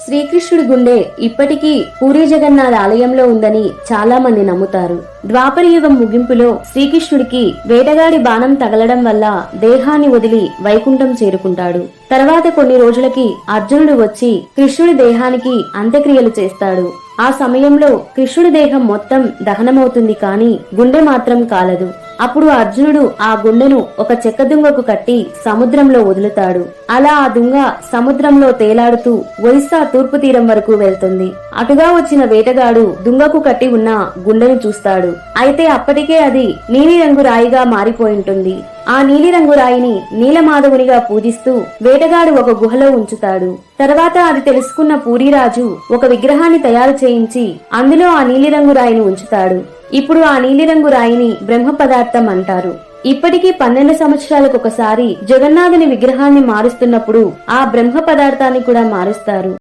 శ్రీకృష్ణుడి గుండె ఇప్పటికీ పూరీ జగన్నాథ ఆలయంలో ఉందని చాలా మంది నమ్ముతారు. ద్వాపర యుగం ముగింపులో శ్రీకృష్ణుడికి వేటగాడి బాణం తగలడం వల్ల దేహాన్ని వదిలి వైకుంఠం చేరుకుంటాడు. తర్వాత కొన్ని రోజులకి అర్జునుడు వచ్చి కృష్ణుడి దేహానికి అంత్యక్రియలు చేస్తాడు. ఆ సమయంలో కృష్ణుడి దేహం మొత్తం దహనమవుతుంది, కానీ గుండె మాత్రం కాలదు. అప్పుడు అర్జునుడు ఆ గుండెను ఒక చెక్క దుంగకు కట్టి సముద్రంలో వదులుతాడు. అలా ఆ దుంగ సముద్రంలో తేలాడుతూ ఒరిస్సా తూర్పు తీరం వరకు వెళ్తుంది. అటుగా వచ్చిన వేటగాడు దుంగకు కట్టి ఉన్న గుండెను చూస్తాడు. అయితే అప్పటికే అది నీలిరంగు రాయిగా మారిపోయింటుంది. ఆ నీలిరంగు రాయిని నీలమాధవునిగా పూజిస్తూ వేటగాడు ఒక గుహలో ఉంచుతాడు. తర్వాత అది తెలుసుకున్న పూరీరాజు ఒక విగ్రహాన్ని తయారు చేయించి అందులో ఆ నీలిరంగు రాయిని ఉంచుతాడు. ఇప్పుడు ఆ నీలిరంగు రాయిని బ్రహ్మ పదార్థం అంటారు. ఇప్పటికీ 12 సంవత్సరాలకు ఒకసారి జగన్నాథుని విగ్రహాన్ని మారుస్తున్నప్పుడు ఆ బ్రహ్మ పదార్థాన్ని కూడా మారుస్తారు.